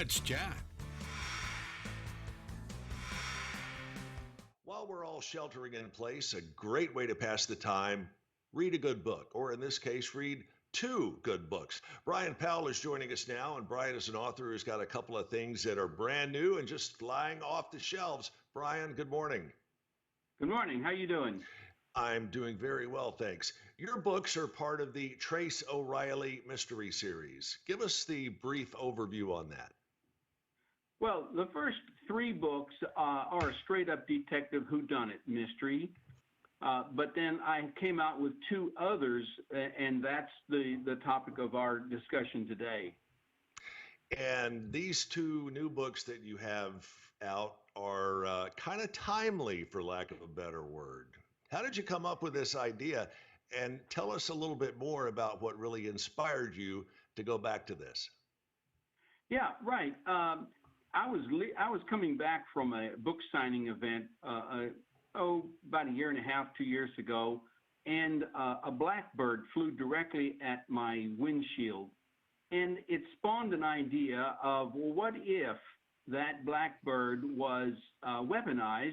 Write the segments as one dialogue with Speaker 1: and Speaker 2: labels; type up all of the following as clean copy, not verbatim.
Speaker 1: Let's chat.
Speaker 2: While we're all sheltering in place, a great way to pass the time, read a good book, or in this case, read two good books. Bryan Powell is joining us now, and Bryan is an author who's got a couple of things that are brand new and just flying off the shelves. Bryan, good morning.
Speaker 3: Good morning. How you doing?
Speaker 2: I'm doing very well, thanks. Your books are part of the Trace O'Reilly mystery series. Give us the brief overview on that.
Speaker 3: Well, the first three books are a straight-up detective whodunit mystery, but then I came out with two others, and that's the topic of our discussion today.
Speaker 2: And these two new books that you have out are kind of timely, for lack of a better word. How did you come up with this idea? And tell us a little bit more about what really inspired you to go back to this.
Speaker 3: Yeah, right. I was coming back from a book signing event, about a year and a half, 2 years ago, and a blackbird flew directly at my windshield. And it spawned an idea of, well, what if that blackbird was weaponized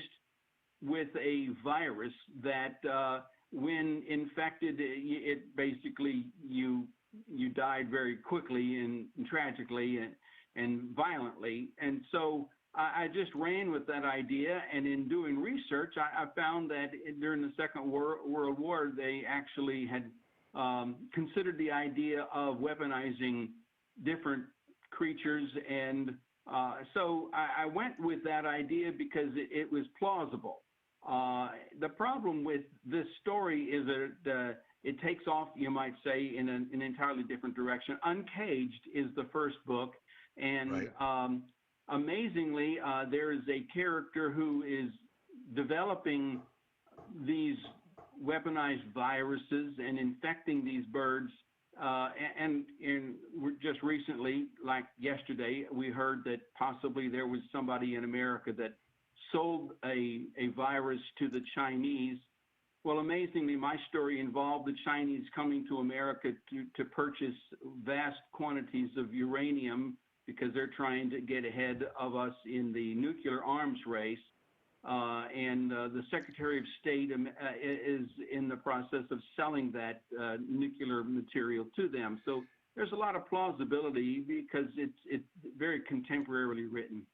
Speaker 3: with a virus that when infected, it basically, you died very quickly and tragically and violently. And so I just ran with that idea, and in doing research, I found that during the Second World War, they actually had considered the idea of weaponizing different creatures, and so I went with that idea because it was plausible. The problem with this story is that it takes off, you might say, in an entirely different direction. Uncaged is the first book, and right. Amazingly, there is a character who is developing these weaponized viruses and infecting these birds. And just recently, like yesterday, we heard that possibly there was somebody in America that sold a virus to the Chinese. Well, amazingly, my story involved the Chinese coming to America to purchase vast quantities of uranium because they're trying to get ahead of us in the nuclear arms race. And the Secretary of State is in the process of selling that nuclear material to them. So there's a lot of plausibility because it's very contemporarily written.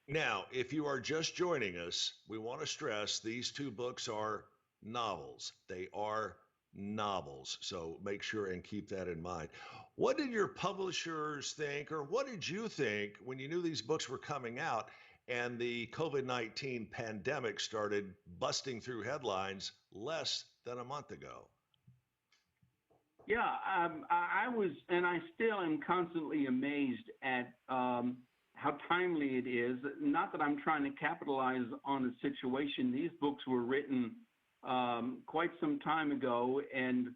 Speaker 2: Now, if you are just joining us, we want to stress these two books are novels. They are novels. So make sure and keep that in mind. What did your publishers think, or what did you think when you knew these books were coming out and the COVID-19 pandemic started busting through headlines less than a month ago?
Speaker 3: Yeah, I was, and I still am constantly amazed at how timely it is. Not that I'm trying to capitalize on the situation. These books were written quite some time ago, and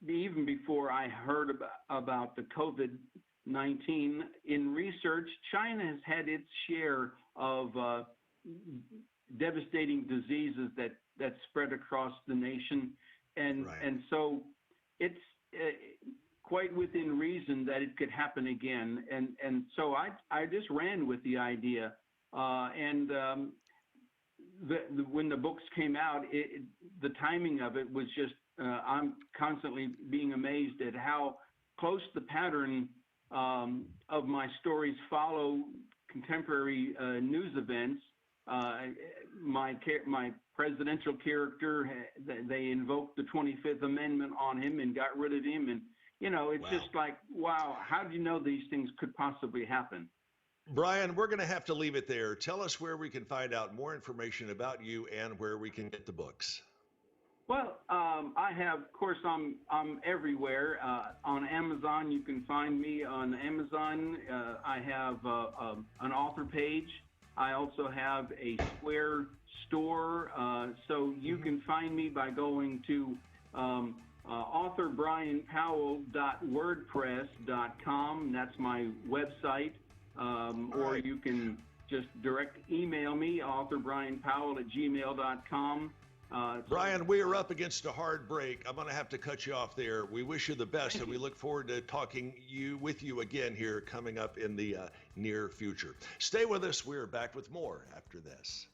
Speaker 3: even before I heard about the COVID-19 in research, China has had its share of devastating diseases that spread across the nation, and right. And so it's quite within reason that it could happen again, and so I just ran with the idea, when the books came out, the timing of it was just, I'm constantly being amazed at how close the pattern of my stories follow contemporary news events. My presidential character, they invoked the 25th Amendment on him and got rid of him. And, you know, it's just like, wow, how do you know these things could possibly happen?
Speaker 2: Bryan, we're going to have to leave it there. Tell us where we can find out more information about you and where we can get the books.
Speaker 3: Well, I have, of course, I'm everywhere. On Amazon, you can find me on Amazon. I have an author page. I also have a Square store. So you can find me by going to authorbryanpowell.wordpress.com. That's my website. Or you can just direct email me, authorbryanpowell@gmail.com.
Speaker 2: Bryan, we are up against a hard break. I'm going to have to cut you off there. We wish you the best, and we look forward to talking with you again here coming up in the near future. Stay with us. We're back with more after this.